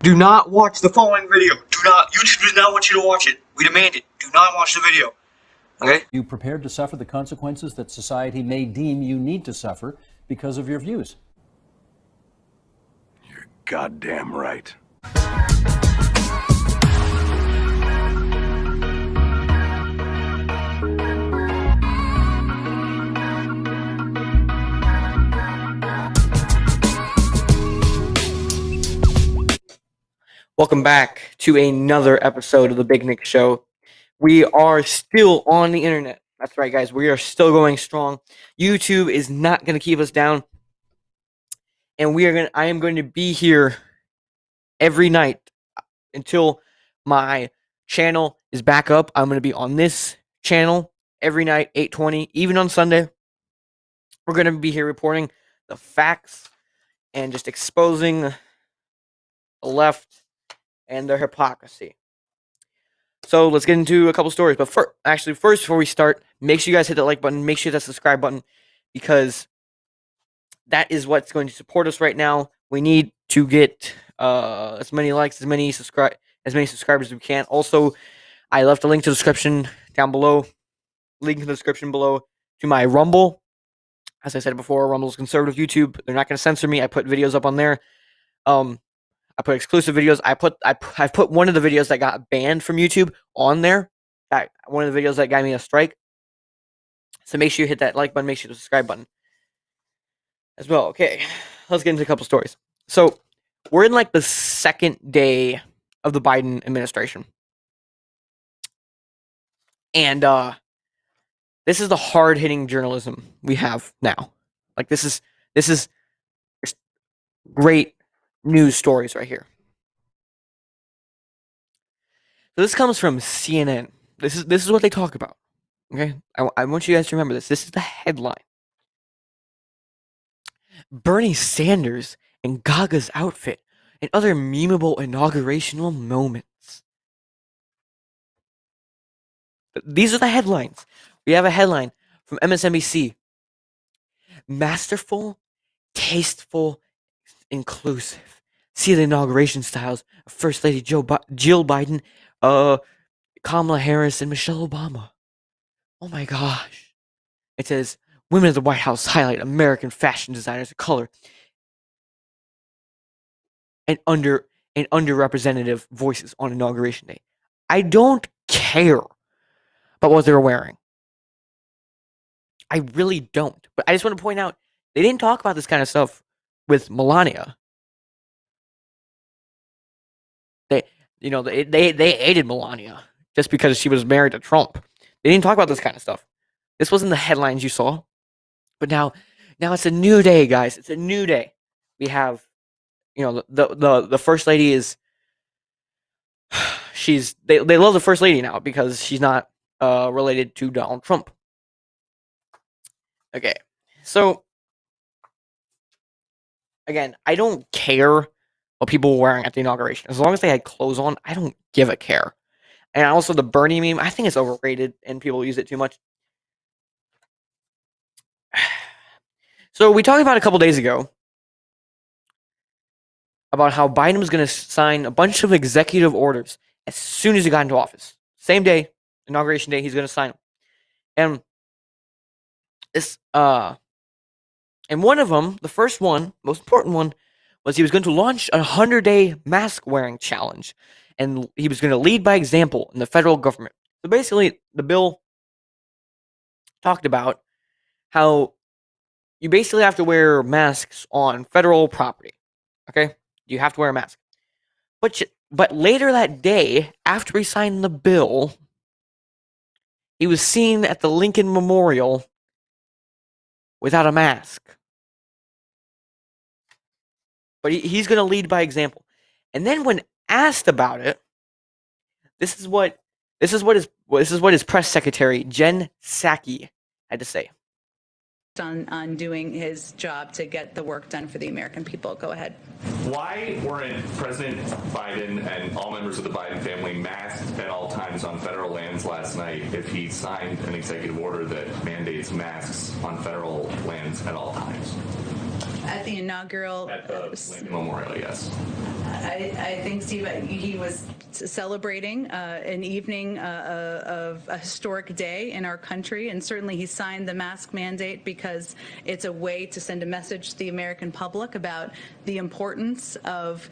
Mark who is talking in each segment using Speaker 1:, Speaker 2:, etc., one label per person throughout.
Speaker 1: Do not watch the following video. Do not. YouTube does not want you to watch it. We demand it. Do not watch the video. Okay?
Speaker 2: You prepared to suffer the consequences that society may deem you need to suffer because of your views?
Speaker 3: You're goddamn right.
Speaker 1: Welcome back to another episode of the Big Nick Show. We are still on the internet. That's right, guys. We are still going strong. YouTube is not going to keep us down. And I am going to be here every night until my channel is back up. I'm going to be on this channel every night, 8:20, even on Sunday. We're going to be here reporting the facts and just exposing the left and their hypocrisy. So let's get into a couple stories. But first, before we start, make sure you guys hit that like button. Make sure that subscribe button, because that is what's going to support us right now. We need to get as many likes, as many subscribers as we can. Also, I left a link to the description down below. Link in the description below to my Rumble. As I said before, Rumble's conservative YouTube. They're not going to censor me. I put videos up on there. I put exclusive videos. I put one of the videos that got banned from YouTube on there. One of the videos that got me a strike. So make sure you hit that like button. Make sure you hit the subscribe button as well. Okay, let's get into a couple stories. So we're in like the second day of the Biden administration, and this is the hard-hitting journalism we have now. Like this is great news stories right here. So this comes from CNN. This is what they talk about. Okay, I want you guys to remember this. This is the headline. Bernie Sanders in Gaga's outfit and other memeable inaugurational moments. These are the headlines. We have a headline from MSNBC. Masterful, tasteful, inclusive. See the inauguration styles of First Lady Jill Biden, Kamala Harris, and Michelle Obama. Oh my gosh. It says, women at the White House highlight American fashion designers of color and underrepresented voices on Inauguration Day. I don't care about what they're wearing. I really don't. But I just want to point out, they didn't talk about this kind of stuff with Melania. They hated Melania just because she was married to Trump. They didn't talk about this kind of stuff. This wasn't the headlines you saw. But now it's a new day, guys. It's a new day. We have, the first lady is they love the first lady now because she's not related to Donald Trump. Okay. So again, I don't care what people were wearing at the inauguration. As long as they had clothes on, I don't give a care. And also the Bernie meme, I think it's overrated and people use it too much. So we talked about a couple days ago about how Biden was going to sign a bunch of executive orders as soon as he got into office. Same day, inauguration day, he's going to sign them. And this, and one of them, the first one, most important one, was he was going to launch a 100-day mask wearing challenge, and he was going to lead by example in the federal government. So basically, the bill talked about how you basically have to wear masks on federal property. Okay, you have to wear a mask. But later that day, after he signed the bill, he was seen at the Lincoln Memorial without a mask. But he's going to lead by example. And then when asked about it, this is what his press secretary Jen Psaki had to say.
Speaker 4: On doing his job to get the work done for the American people. Go ahead.
Speaker 5: Why weren't President Biden and all members of the Biden family masked at all times on federal lands last night if he signed an executive order that mandates masks on federal lands at all times?
Speaker 4: At the inaugural...
Speaker 5: At the Lincoln Memorial, yes.
Speaker 4: I think, Steve, he was celebrating an evening of a historic day in our country, and certainly he signed the mask mandate because it's a way to send a message to the American public about the importance of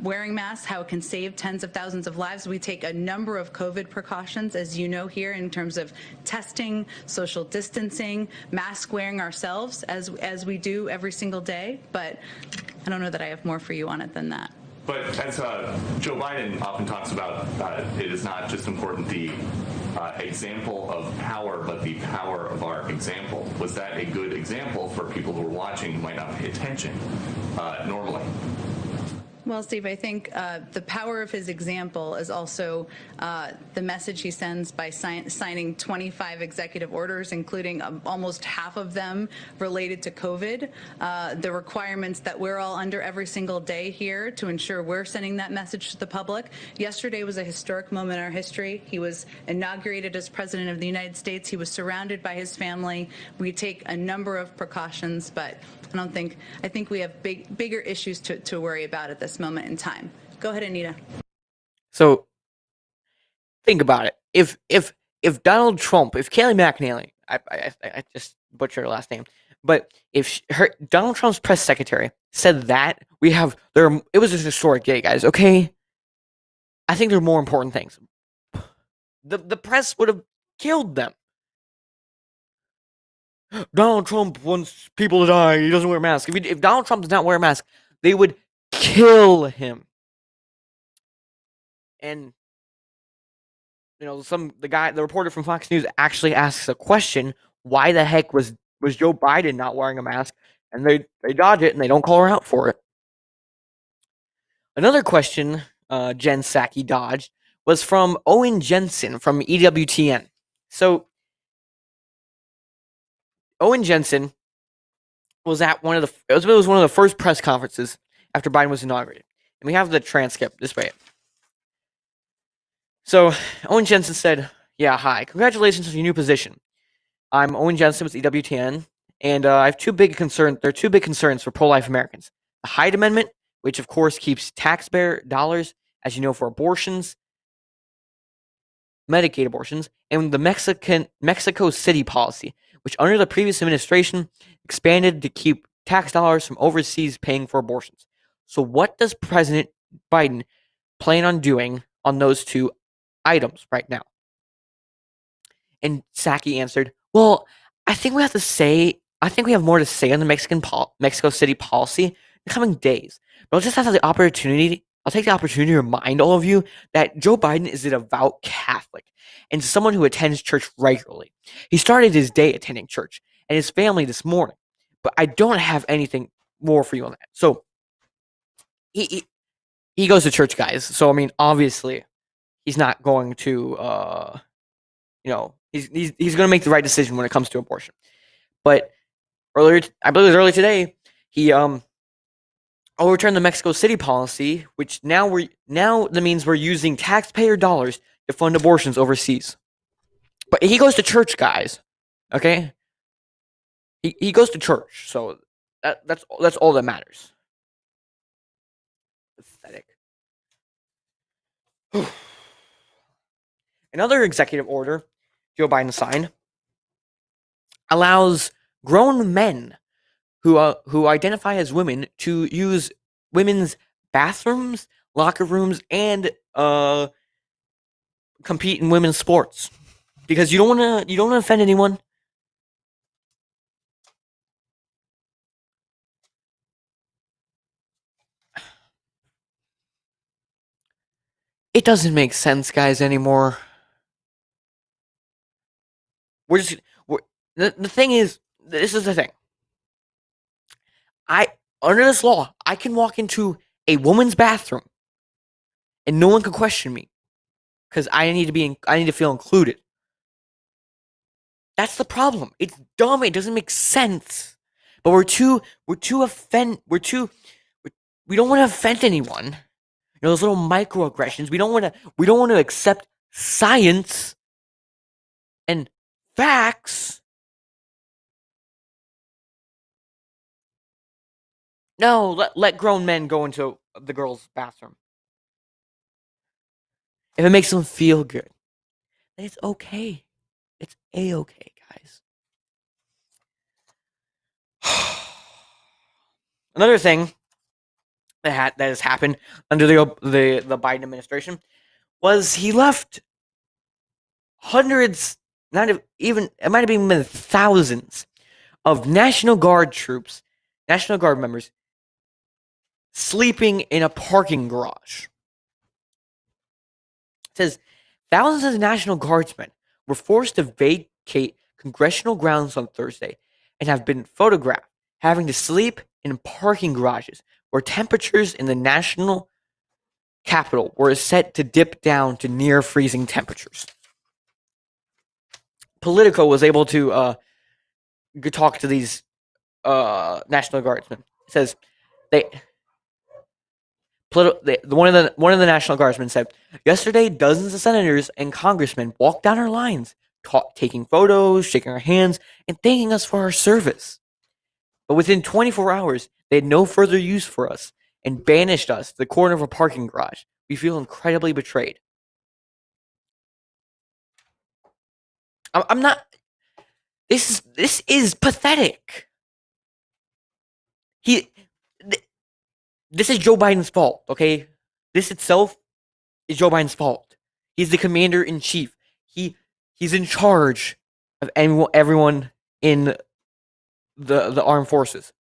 Speaker 4: wearing masks, how it can save tens of thousands of lives. We take a number of COVID precautions, as you know, here in terms of testing, social distancing, mask wearing ourselves, as we do every single day. But I don't know that I have more for you on it than that.
Speaker 5: But as Joe Biden often talks about, it is not just important the example of power, but the power of our example. Was that a good example for people who are watching who might not pay attention normally?
Speaker 4: Well, Steve, I think the power of his example is also the message he sends by signing 25 executive orders, including almost half of them related to COVID. The requirements that we're all under every single day here to ensure we're sending that message to the public. Yesterday was a historic moment in our history. He was inaugurated as President of the United States. He was surrounded by his family. We take a number of precautions, but I think we have bigger issues to worry about at this moment in time. Go ahead, Anita.
Speaker 1: So think about it. If Donald Trump, if Kayleigh McEnany, I just butchered her last name, but if Donald Trump's press secretary said that, it was a historic day, guys. Okay, I think there are more important things. The press would have killed them. Donald Trump wants people to die. He doesn't wear a mask. If Donald Trump does not wear a mask, they would kill him. And the reporter from Fox News actually asks a question: why the heck was Joe Biden not wearing a mask? And they dodge it and they don't call her out for it. Another question Jen Psaki dodged was from Owen Jensen from EWTN. So Owen Jensen was at one of the first press conferences after Biden was inaugurated. And we have the transcript this way. So Owen Jensen said, "Yeah, hi. Congratulations on your new position. I'm Owen Jensen with EWTN, and I have two big concerns. There are two big concerns for pro-life Americans. The Hyde Amendment, which of course keeps taxpayer dollars, as you know, for abortions, Medicaid abortions, and the Mexico City policy, which under the previous administration expanded to keep tax dollars from overseas paying for abortions. So what does President Biden plan on doing on those two items right now?" And Psaki answered, "Well, I think we have more to say on the Mexico City policy in the coming days. But I'll take the opportunity to remind all of you that Joe Biden is a devout Catholic and someone who attends church regularly. He started his day attending church and his family this morning. But I don't have anything more for you on that." So he goes to church, guys. So I mean, obviously, he's not going to he's going to make the right decision when it comes to abortion. But I believe it was earlier today, he overturned the Mexico City policy, which now that means we're using taxpayer dollars to fund abortions overseas. But he goes to church, guys. Okay? He goes to church, so that's all that matters. Pathetic. Another executive order Joe Biden signed allows grown men who identify as women to use women's bathrooms, locker rooms, and compete in women's sports, because you don't want to offend anyone. It doesn't make sense, guys, anymore. The thing is, this is the thing. Under this law, I can walk into a woman's bathroom and no one can question me because I need to feel included. That's the problem. It's dumb. It doesn't make sense. But we don't want to offend anyone. Those little microaggressions. We don't want to accept science and facts. No, let grown men go into the girls' bathroom. If it makes them feel good, then it's okay. It's a-okay, guys. Another thing that has happened under the Biden administration was he left hundreds, not even, it might have been thousands of National Guard troops, National Guard members, sleeping in a parking garage. It says thousands of National Guardsmen were forced to vacate congressional grounds on Thursday and have been photographed having to sleep in parking garages where temperatures in the national capital were set to dip down to near freezing temperatures. Politico was able to talk to these National Guardsmen. It says one of the National Guardsmen said, yesterday dozens of senators and congressmen walked down our lines, taking photos, shaking our hands, and thanking us for our service. But within 24 hours, they had no further use for us and banished us to the corner of a parking garage. We feel incredibly betrayed. I'm not. This is pathetic. This is Joe Biden's fault. Okay, this itself is Joe Biden's fault. He's the commander in chief. He's in charge of everyone in the armed forces.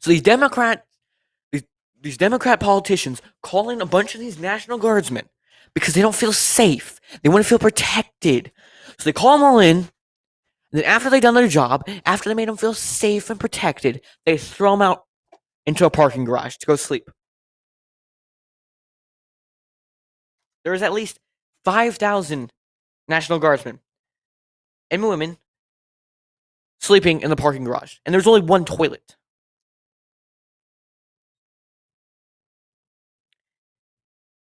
Speaker 1: So these Democrat politicians calling a bunch of these National Guardsmen because they don't feel safe. They want to feel protected. So they call them all in. And then after they've done their job, after they made them feel safe and protected, they throw them out into a parking garage to go sleep. There is at least 5,000 National Guardsmen and women sleeping in the parking garage. And there's only one toilet.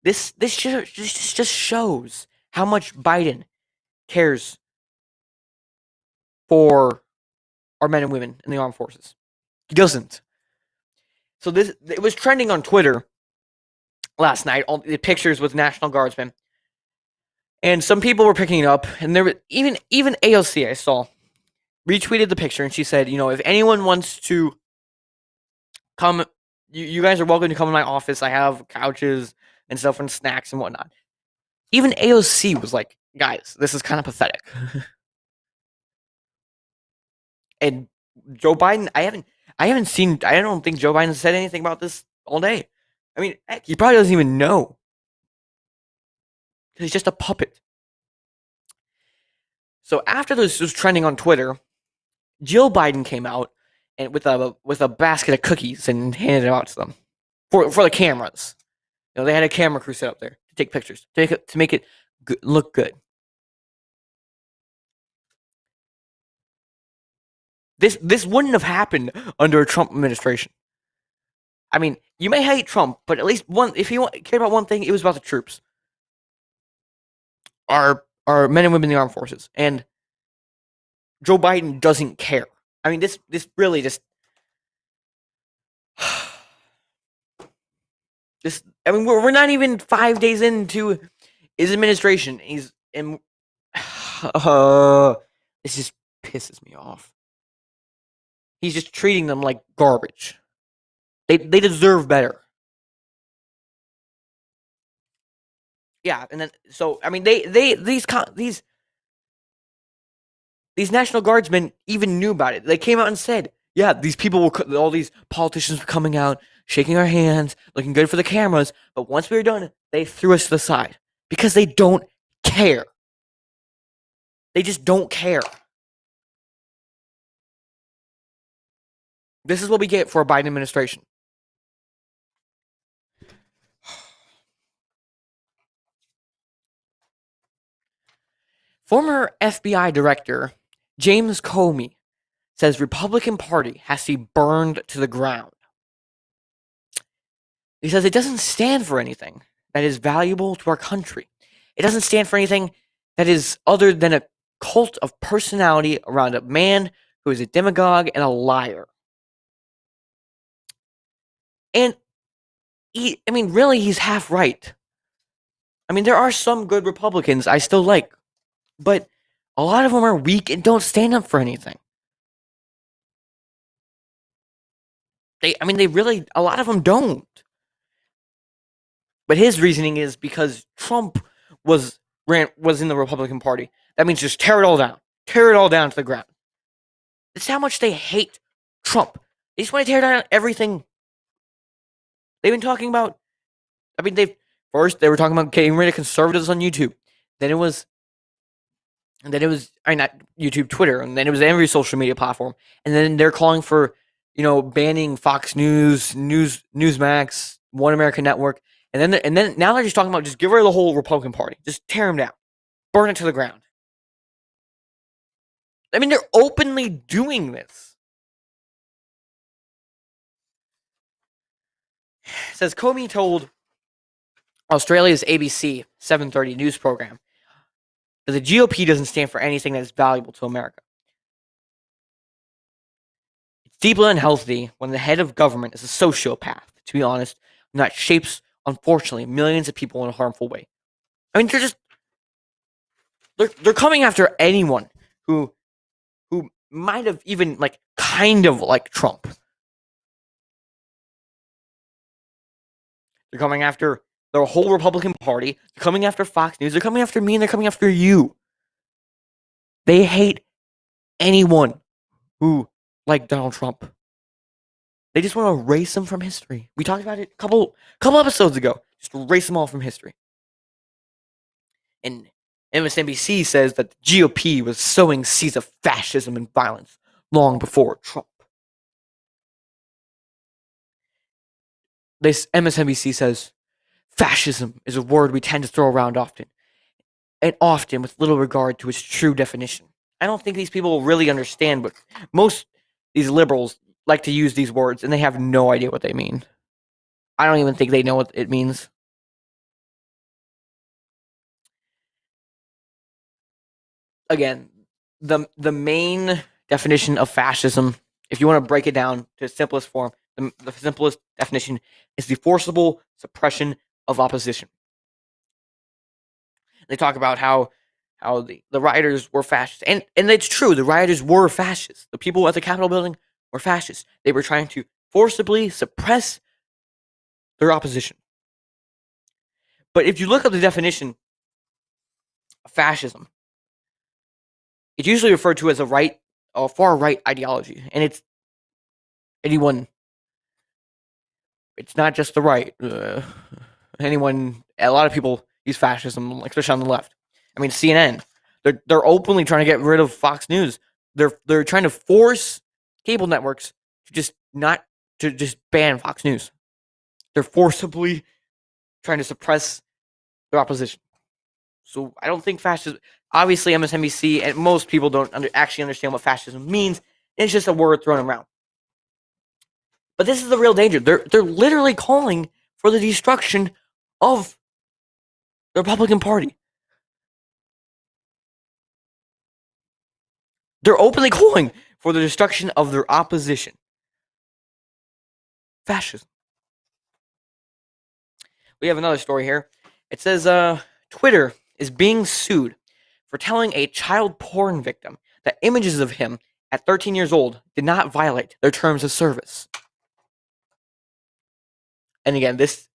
Speaker 1: This just shows how much Biden cares for our men and women in the armed forces. He doesn't. So it was trending on Twitter last night, all the pictures with National Guardsmen. And some people were picking it up, and there were even AOC I saw retweeted the picture, and she said, if anyone wants to come, you guys are welcome to come to my office. I have couches and stuff and snacks and whatnot. Even AOC was like, guys, this is kind of pathetic. And Joe Biden, I don't think Joe Biden said anything about this all day. I mean, heck, he probably doesn't even know. He's just a puppet. So after this was trending on Twitter, Jill Biden came out and with a basket of cookies and handed it out to them for the cameras. They had a camera crew set up there to take pictures, to make it look good. This wouldn't have happened under a Trump administration. I mean, you may hate Trump, but at least if you cared about one thing, it was about the troops. Our men and women in the armed forces. And Joe Biden doesn't care. I mean, this really just we're not even 5 days into his administration. This just pisses me off. He's just treating them like garbage. They deserve better. Yeah, and then these National Guardsmen even knew about it. They came out and said, "Yeah, these people all these politicians were coming out, shaking our hands, looking good for the cameras. But once we were done, they threw us to the side because they don't care. They just don't care." This is what we get for a Biden administration. Former FBI Director James Comey says Republican Party has to be burned to the ground. He says it doesn't stand for anything that is valuable to our country. It doesn't stand for anything that is other than a cult of personality around a man who is a demagogue and a liar. And I mean, really, he's half right. I mean, there are some good Republicans I still like, but a lot of them are weak and don't stand up for anything. They really, a lot of them don't. But his reasoning is because Trump was in the Republican Party. That means just tear it all down to the ground. That's how much they hate Trump. They just want to tear down everything. They've been talking about. I mean, they were talking about getting rid of conservatives on YouTube. Then it was, I mean, not YouTube, Twitter, and then it was every social media platform. And then they're calling for, banning Fox News, Newsmax, One American Network, and then now they're just talking about just get rid of the whole Republican Party, just tear them down, burn it to the ground. I mean, they're openly doing this. It says Comey told Australia's ABC 7:30 news program that the GOP doesn't stand for anything that is valuable to America. It's deeply unhealthy when the head of government is a sociopath, to be honest, and that shapes, unfortunately, millions of people in a harmful way. I mean, they're coming after anyone who might have even kind of like Trump. They're coming after the whole Republican Party. They're coming after Fox News. They're coming after me, and they're coming after you. They hate anyone who like Donald Trump. They just want to erase him from history. We talked about it a couple episodes ago. Just erase them all from history. And MSNBC says that the GOP was sowing seeds of fascism and violence long before Trump. This MSNBC says fascism is a word we tend to throw around often, and often with little regard to its true definition. I don't think these people really understand, but most these liberals like to use these words, and they have no idea what they mean. I don't even think they know what it means. Again, the main definition of fascism, if you want to break it down to its simplest form, the simplest definition is the forcible suppression of opposition. They talk about how the rioters were fascists, and it's true. The rioters were fascists. The people at the Capitol building were fascists. They were trying to forcibly suppress their opposition. But if you look at the definition of fascism, it's usually referred to as a far right ideology, and it's anyone. It's not just the right. Anyone. A lot of people use fascism, especially on the left. I mean, CNN. They're openly trying to get rid of Fox News. They're trying to force cable networks to just ban Fox News. They're forcibly trying to suppress their opposition. So I don't think fascism. Obviously, MSNBC and most people don't actually understand what fascism means. It's just a word thrown around. But this is the real danger. They're literally calling for the destruction of the Republican Party. They're openly calling for the destruction of their opposition. Fascism. We have another story here. It says Twitter is being sued for telling a child porn victim that images of him at 13 years old did not violate their terms of service. And again, this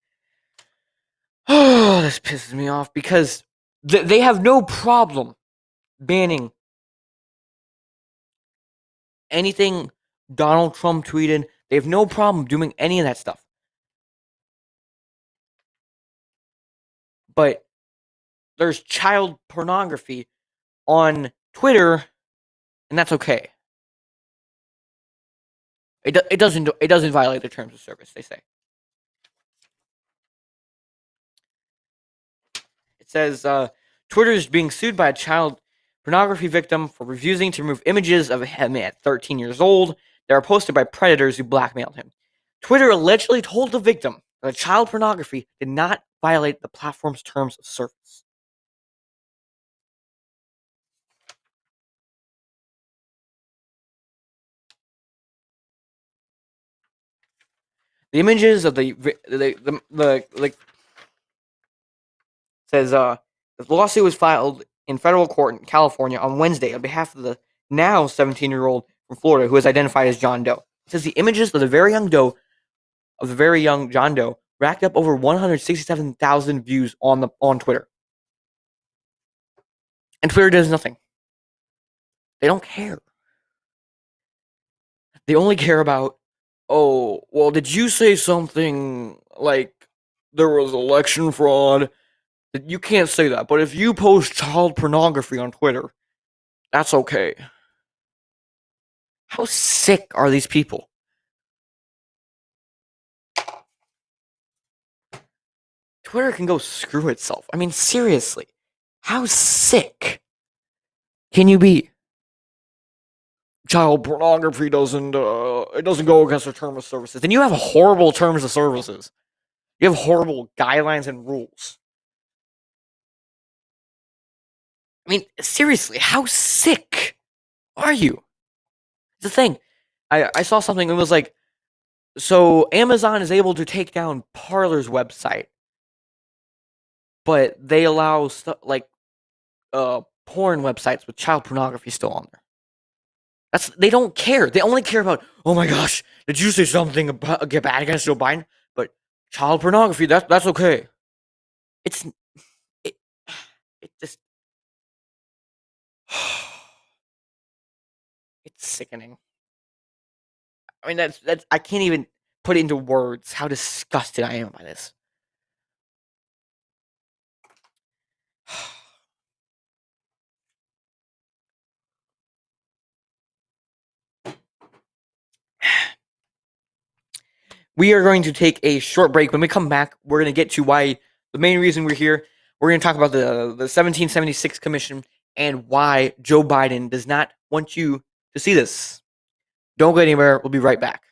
Speaker 1: pisses me off because they have no problem banning anything Donald Trump tweeted. They have no problem doing any of that stuff. But there's child pornography on Twitter, and that's okay. It doesn't violate the terms of service, they say. It says Twitter is being sued by a child pornography victim for refusing to remove images of him at 13 years old that are posted by predators who blackmailed him. Twitter allegedly told the victim that child pornography did not violate the platform's terms of service. The images of the like says the lawsuit was filed in federal court in California on Wednesday on behalf of the now 17-year-old from Florida who is identified as John Doe. It says the images of the very young John Doe racked up over 167,000 views on Twitter. And Twitter does nothing. They don't care. They only care about, oh, well, did you say something like there was election fraud? You can't say that, but if you post child pornography on Twitter, that's okay. How sick are these people? Twitter can go screw itself. I mean, seriously. How sick can you be? Child pornography doesn't go against the terms of services. Then you have horrible terms of services. You have horrible guidelines and rules. I mean, seriously, how sick are you? The thing, I saw something. It was like, so Amazon is able to take down Parler's website, but they allow stuff like porn websites with child pornography still on there. They don't care. They only care about, oh my gosh, did you say something bad against Joe Biden? But child pornography, that's okay. It just it's sickening. I mean, that's I can't even put into words how disgusted I am by this. We are going to take a short break. When we come back, we're going to get to why the main reason we're here. We're going to talk about the 1776 Commission and why Joe Biden does not want you to see this. Don't go anywhere. We'll be right back.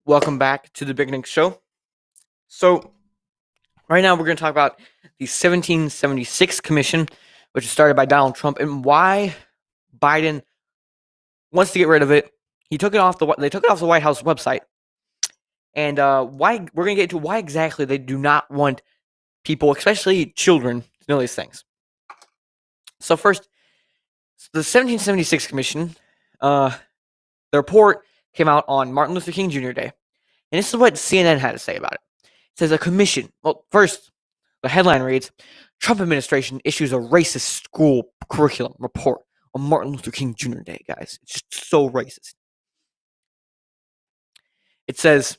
Speaker 1: Welcome back to the Big Nick Show. So, right now we're going to talk about the 1776 Commission, which was started by Donald Trump, and why Biden wants to get rid of it. They took it off the White House website, and why we're going to get into why exactly they do not want people, especially children, to know these things. So first, the 1776 Commission, the report came out on Martin Luther King Jr. Day. And this is what CNN had to say about it. It says a commission. Well, first, the headline reads, Trump administration issues a racist school curriculum report on Martin Luther King Jr. Day, guys. It's just so racist. It says,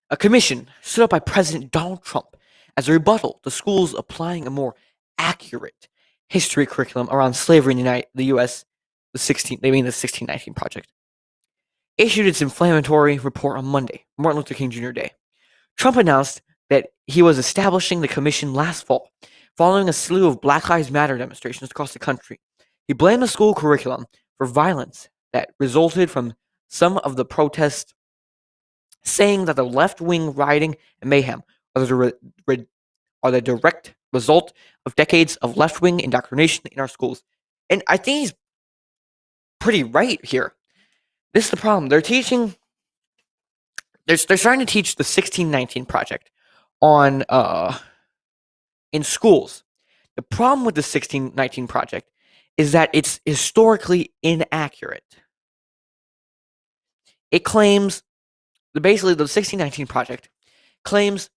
Speaker 1: a commission stood up by President Donald Trump as a rebuttal to schools applying a more accurate history curriculum around slavery in the U.S., the 1619 Project, issued its inflammatory report on Monday, Martin Luther King Jr. Day. Trump announced that he was establishing the commission last fall, following a slew of Black Lives Matter demonstrations across the country. He blamed the school curriculum for violence that resulted from some of the protests, saying that the left-wing rioting and mayhem are the direct result of decades of left-wing indoctrination in our schools. And I think he's pretty right here. This is the problem. They're starting to teach the 1619 Project on in schools. The problem with the 1619 Project is that it's historically inaccurate. It claims, basically, the 1619 Project claims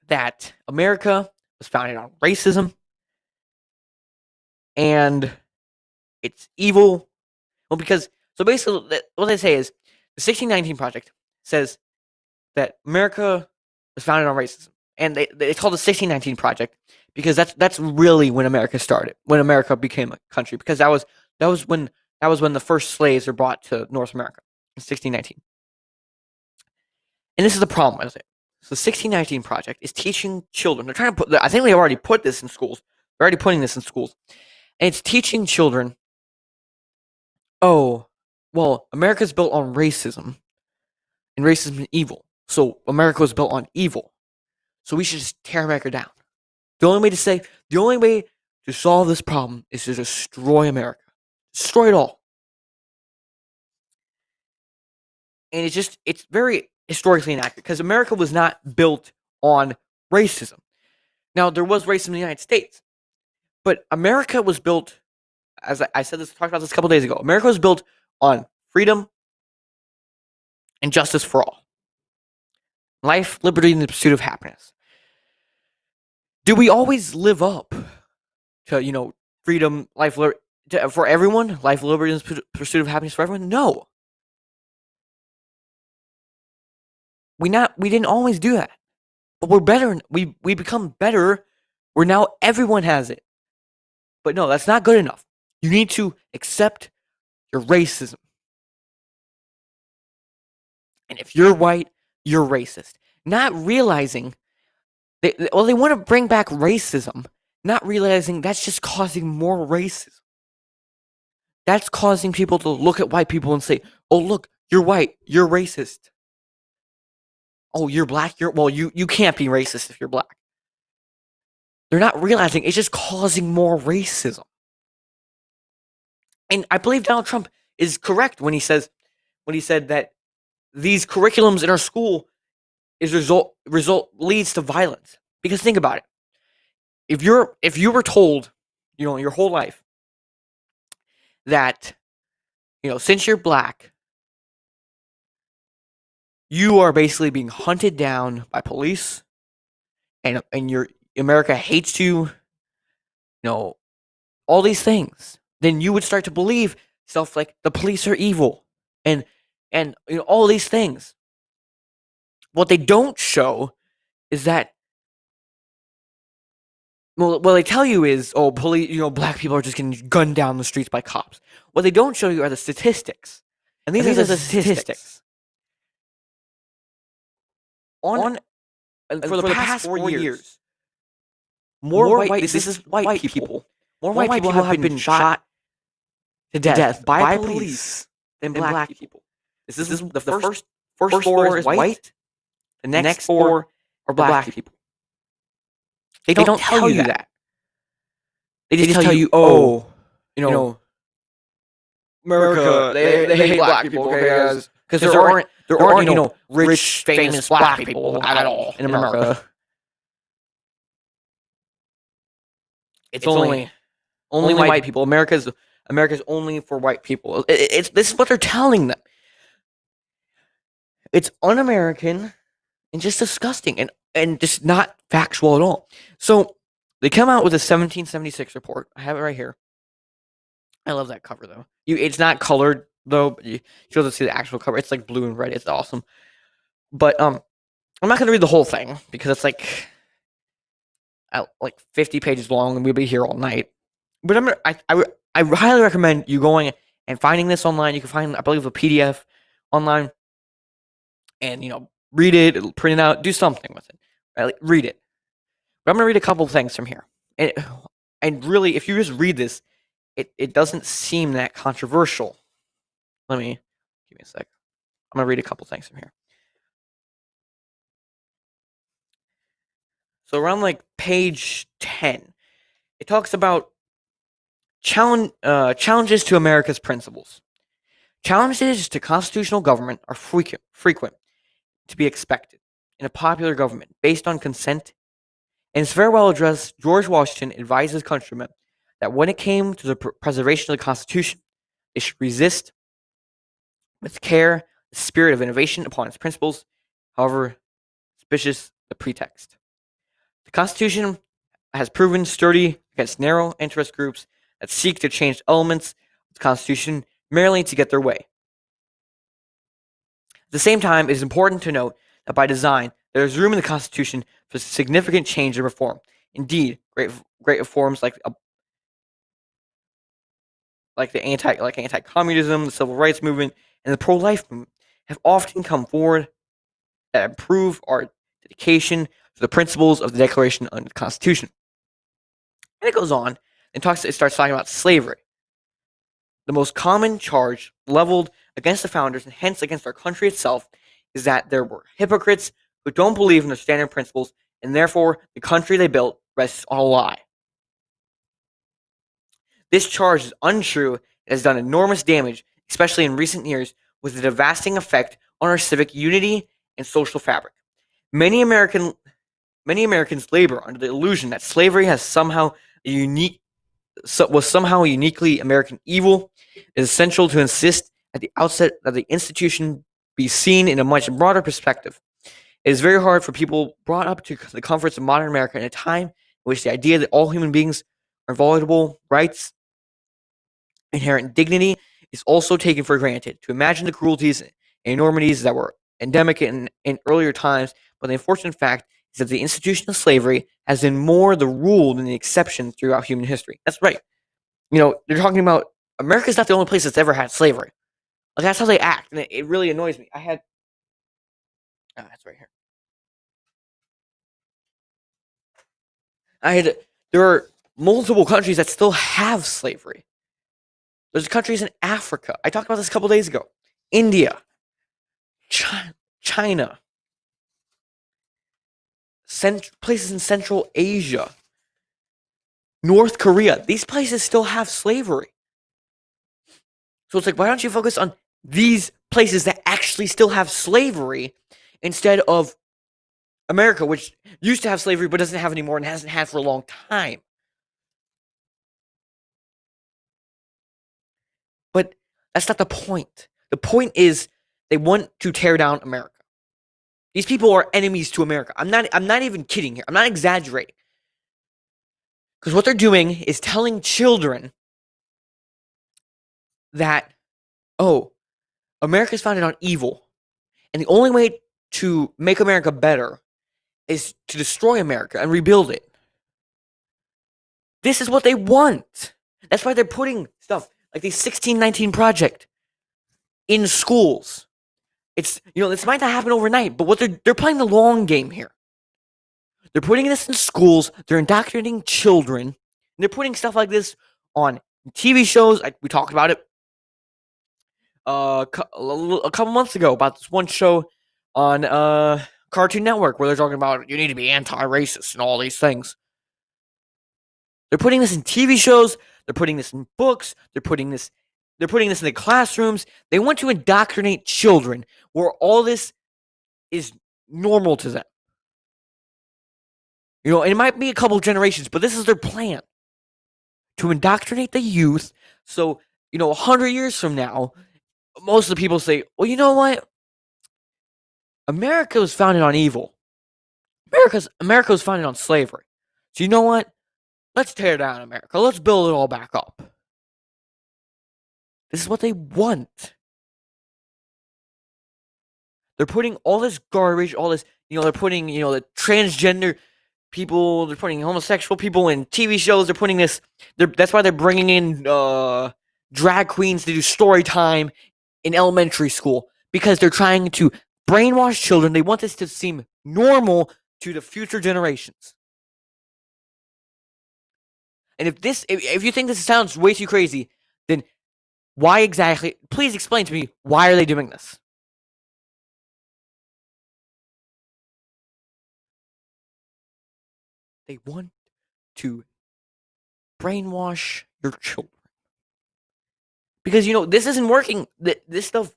Speaker 1: that America was founded on racism and it's evil. Well, so basically, what they say is the 1619 Project says that America was founded on racism, and it's called the 1619 Project because that's really when America started, when America became a country, because that was when the first slaves were brought to North America in 1619. And this is the problem with it. So the 1619 Project is teaching children. They're trying to put. I think they already put this in schools. They're already putting this in schools, and it's teaching children. Oh, well, America's built on racism, and racism is evil. So America was built on evil. So we should just tear America down. The only way to solve this problem is to destroy America. Destroy it all. And it's very historically inaccurate because America was not built on racism. Now, there was racism in the United States, but America was built, as I said this, talked about this a couple days ago. America was built on freedom and justice for all. Life, liberty, and the pursuit of happiness. Do we always live up to, freedom, life, for everyone? Life, liberty, and the pursuit of happiness for everyone? No. We didn't always do that. But we're better. We become better where now everyone has it. But no, that's not good enough. You need to accept your racism. And if you're white, you're racist. Not realizing they want to bring back racism, not realizing that's just causing more racism. That's causing people to look at white people and say, "Oh, look, you're white, you're racist. Oh, you're black, you can't be racist if you're black." They're not realizing it's just causing more racism. And I believe Donald Trump is correct when he said that these curriculums in our school leads to violence. Because think about it. If you were told, your whole life that, since you're black, you are basically being hunted down by police and America hates you, all these things, then you would start to believe stuff like the police are evil and all these things. What they don't show is that, what they tell you is, oh, police, black people are just getting gunned down the streets by cops. What they don't show you are the statistics. And these are the statistics. For the past 4 years, more white people have been shot to death by police than black people. This is the first four is white, the next four are black people. They don't tell you that. They just tell you, America, they hate black people because there aren't rich, famous black people at all in America. It's only white people. America's only for white people. This is what they're telling them. It's un-American and just disgusting and just not factual at all. So they come out with a 1776 report. I have it right here. I love that cover though. It's not colored though. But you should be able to see the actual cover. It's like blue and red. It's awesome. But I'm not gonna read the whole thing because it's like like 50 pages long, and we'll be here all night. But I highly recommend you going and finding this online. You can find, I believe, a PDF online, and read it, print it out, do something with it. Right? Like, read it. But I'm gonna read a couple things from here, and really, if you just read this, it doesn't seem that controversial. Give me a sec. I'm gonna read a couple things from here. So around like page 10, it talks about challenges to America's principles. Challenges to constitutional government are frequent to be expected in a popular government based on consent. In his farewell address, George Washington advised his countrymen that when it came to the preservation of the Constitution, they should resist with care the spirit of innovation upon its principles, however suspicious the pretext. The Constitution has proven sturdy against narrow interest groups that seek to change elements of the Constitution merely to get their way. At the same time, it is important to note that by design, there is room in the Constitution for significant change and reform. Indeed, great reforms like the anti-communism, the civil rights movement, and the pro-life movement have often come forward that improve our dedication to the principles of the Declaration of the Constitution. And it goes on and starts talking about slavery. The most common charge leveled against the founders and hence against our country itself is that there were hypocrites who don't believe in their standard principles, and therefore the country they built rests on a lie. This charge is untrue and has done enormous damage, especially in recent years, with a devastating effect on our civic unity and social fabric. Many Americans labor under the illusion that slavery was somehow a uniquely American evil. It is essential to insist at the outset that the institution be seen in a much broader perspective. It is very hard for people brought up to the comforts of modern America in a time in which the idea that all human beings are inviolable rights, inherent dignity, is also taken for granted. To imagine the cruelties and enormities that were endemic in earlier times, but the unfortunate fact is that the institution of slavery has been more the rule than the exception throughout human history. That's right. They're talking about America's not the only place that's ever had slavery. Like, that's how they act, and it really annoys me. That's right here. There are multiple countries that still have slavery. There's countries in Africa. I talked about this a couple days ago. India, China, places in Central Asia, North Korea. These places still have slavery. So it's like, why don't you focus on these places that actually still have slavery instead of America, which used to have slavery but doesn't have anymore and hasn't had for a long time? But that's not the point. The point is they want to tear down America. These people are enemies to America. I'm not even kidding here. I'm not exaggerating. Because what they're doing is telling children that, oh, America's founded on evil. And the only way to make America better is to destroy America and rebuild it. This is what they want. That's why they're putting stuff like the 1619 Project in schools. This might not happen overnight, but what they're playing the long game here. They're putting this in schools. They're indoctrinating children. And they're putting stuff like this on TV shows. We talked about it a couple months ago about this one show on Cartoon Network where they're talking about you need to be anti-racist and all these things. They're putting this in TV shows. They're putting this in books. They're putting this in the classrooms. They want to indoctrinate children where all this is normal to them. And it might be a couple generations, but this is their plan. To indoctrinate the youth. So, 100 years from now, most of the people say, well, you know what? America was founded on evil. America was founded on slavery. So you know what? Let's tear down America. Let's build it all back up. This is what they want. They're putting all this garbage, all this, they're putting, the transgender people. They're putting homosexual people in TV shows. They're putting this. That's why they're bringing in drag queens to do story time in elementary school, because they're trying to brainwash children. They want this to seem normal to the future generations. And if you think this sounds way too crazy, then why exactly? Please explain to me, why are they doing this? They want to brainwash your children. Because, this isn't working. This stuff,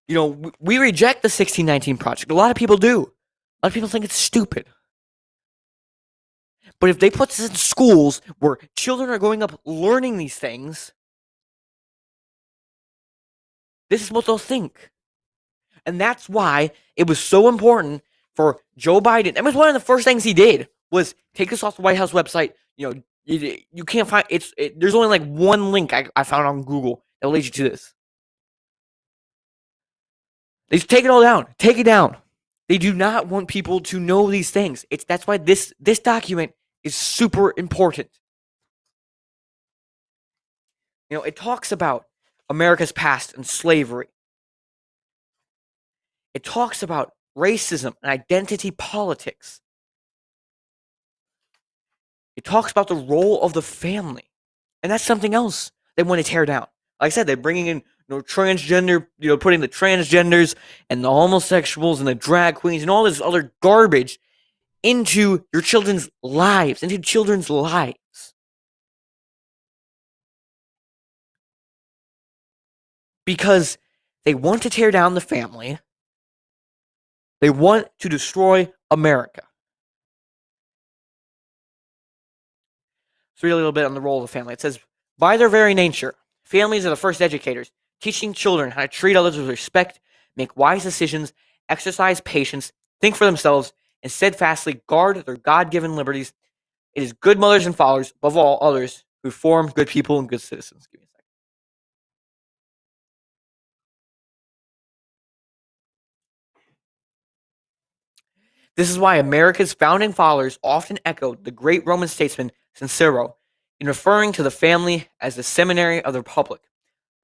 Speaker 1: we reject the 1619 Project. A lot of people do. A lot of people think it's stupid. But if they put this in schools where children are growing up learning these things, this is what they'll think. And that's why it was so important for Joe Biden. That was one of the first things he did, was take this off the White House website. You can't find there's only like one link I found on Google that will lead you to this. They just take it all down. Take it down. They do not want people to know these things. That's why this document is super important. It talks about America's past and slavery. It talks about racism and identity politics. It talks about the role of the family. And that's something else they want to tear down. Like I said, they're bringing in transgender, putting the transgenders and the homosexuals and the drag queens and all this other garbage into your children's lives, Because they want to tear down the family. They want to destroy America. Let's read a little bit on the role of the family. It says, by their very nature, families are the first educators, teaching children how to treat others with respect, make wise decisions, exercise patience, think for themselves, and steadfastly guard their God-given liberties. It is good mothers and fathers, above all others, who form good people and good citizens. Give me a second. This is why America's founding fathers often echoed the great Roman statesman Cicero in referring to the family as the seminary of the republic.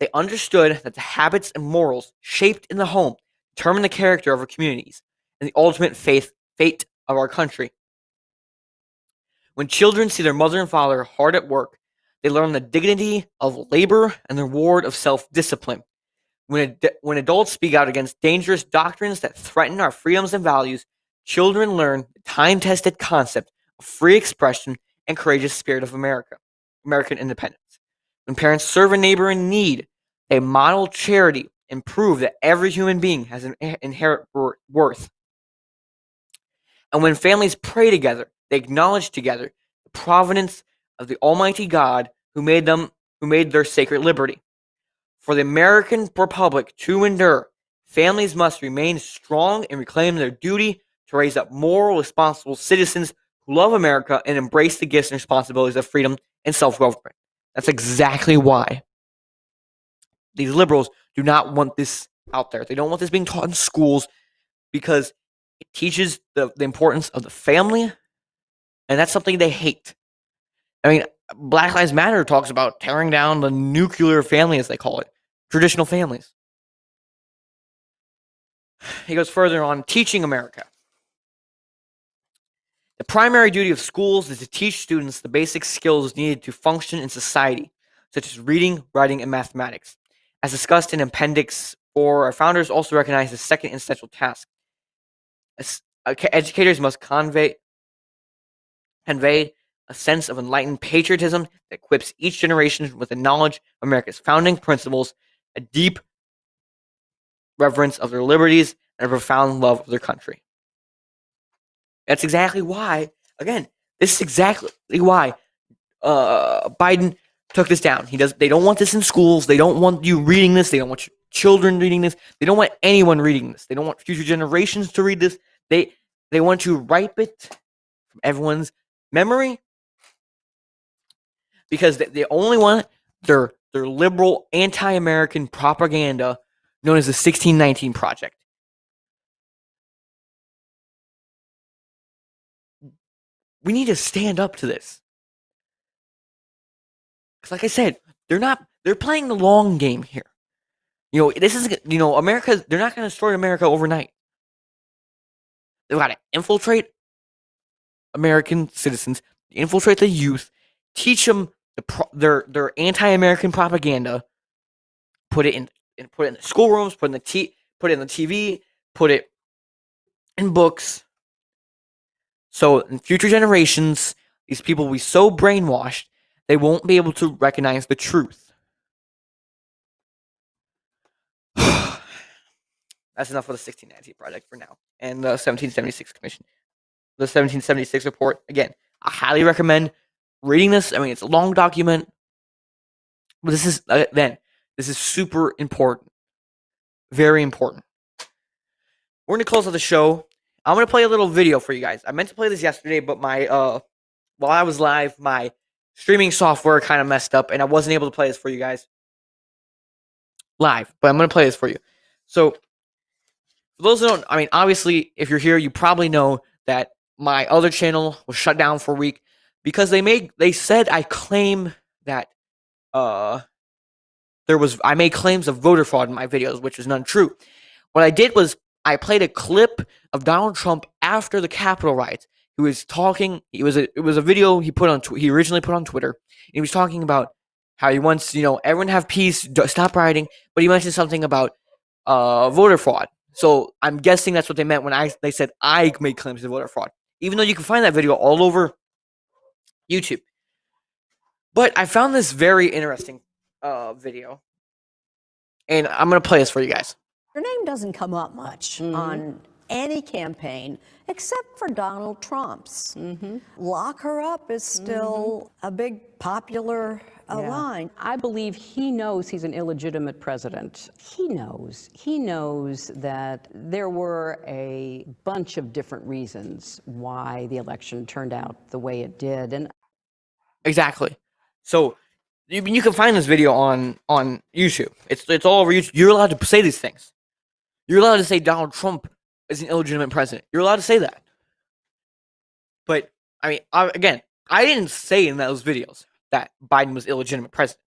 Speaker 1: They understood that the habits and morals shaped in the home determine the character of our communities and the ultimate fate of our country. When children see their mother and father hard at work, they learn the dignity of labor and the reward of self-discipline. When adults speak out against dangerous doctrines that threaten our freedoms and values, children learn the time-tested concept of free expression and courageous spirit of American independence. When parents serve a neighbor in need, they model charity and prove that every human being has an inherent worth. And when families pray together, they acknowledge together the providence of the Almighty God who made their sacred liberty. For the American Republic to endure, families must remain strong and reclaim their duty to raise up moral, responsible citizens who love America and embrace the gifts and responsibilities of freedom and self-government. That's exactly why these liberals do not want this out there. They don't want this being taught in schools, because it teaches the importance of the family, and that's something they hate. I mean, Black Lives Matter talks about tearing down the nuclear family, as they call it, traditional families. He goes further on, teaching America. The primary duty of schools is to teach students the basic skills needed to function in society, such as reading, writing, and mathematics. As discussed in Appendix 4, our founders also recognize the second essential task. Educators must convey a sense of enlightened patriotism that equips each generation with the knowledge of America's founding principles, a deep reverence of their liberties, and a profound love of their country. That's exactly why, again, this is exactly why Biden took this down. They don't want this in schools. They don't want you reading this. They don't want your children reading this. They don't want anyone reading this. They don't want future generations to read this. They want to wipe it from everyone's memory, because they only want their liberal anti-American propaganda known as the 1619 Project. We need to stand up to this. Because like I said, they're playing the long game here. This is, America, they're not going to destroy America overnight. They've got to infiltrate American citizens, infiltrate the youth, teach them their anti-American propaganda, put it in the schoolrooms, put it in the TV, put it in books. So in future generations, these people will be so brainwashed, they won't be able to recognize the truth. That's enough for the 1619 Project for now. And the 1776 Commission. The 1776 report, again, I highly recommend reading this. I mean, it's a long document, but this is super important. Very important. We're going to close out the show. I'm going to play a little video for you guys. I meant to play this yesterday, but while I was live, my streaming software kind of messed up, and I wasn't able to play this for you guys live, but I'm going to play this for you. So, for those who don't, I mean, obviously, if you're here, you probably know that my other channel was shut down for a week because they said I claim that I made claims of voter fraud in my videos, which is not true. What I did was I played a clip of Donald Trump after the Capitol riots. He was talking. It was a video he originally put on Twitter. He was talking about how he wants everyone to have peace, stop rioting. But he mentioned something about voter fraud. So I'm guessing that's what they meant when they said I made claims of voter fraud. Even though you can find that video all over YouTube. But I found this very interesting video, and I'm gonna play this for you guys.
Speaker 6: Her name doesn't come up much on any campaign except for Donald Trump's. Lock her up is still a big popular line.
Speaker 7: I believe he knows he's an illegitimate president. He knows that there were a bunch of different reasons why the election turned out the way it did. And
Speaker 1: Exactly. So you can find this video on YouTube. It's all over YouTube. You're allowed to say these things. You're allowed to say Donald Trump is an illegitimate president. You're allowed to say that. But I mean, I didn't say in those videos that Biden was illegitimate president.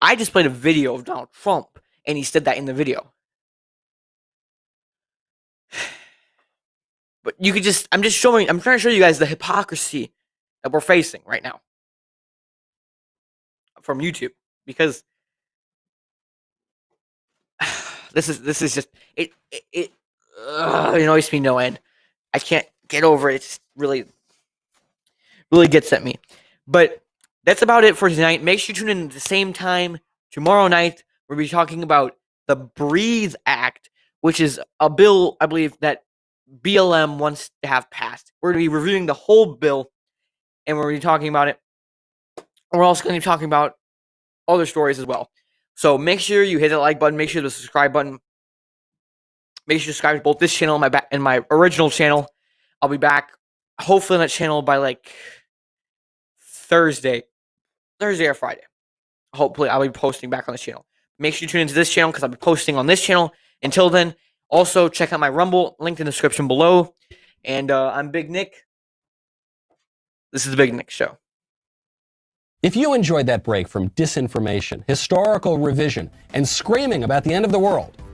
Speaker 1: I just played a video of Donald Trump, and he said that in the video. But I'm trying to show you guys the hypocrisy that we're facing right now from YouTube, because this is just it annoys me no end. I can't get over it. It just really gets at me. But that's about it for tonight. Make sure you tune in at the same time tomorrow night. We'll be talking about the Breathe Act, which is a bill I believe that BLM wants to have passed. We're going to be reviewing the whole bill, and we're going to be talking about it. We're also going to be talking about other stories as well. So make sure you hit the like button. Make sure the subscribe button. Make sure you subscribe to both this channel and my original channel. I'll be back hopefully on that channel by like Thursday or Friday. Hopefully I'll be posting back on this channel. Make sure you tune into this channel because I'll be posting on this channel. Until then, also check out my Rumble, linked in the description below. And I'm Big Nick. This is the Big Nick Show.
Speaker 8: If you enjoyed that break from disinformation, historical revision, and screaming about the end of the world,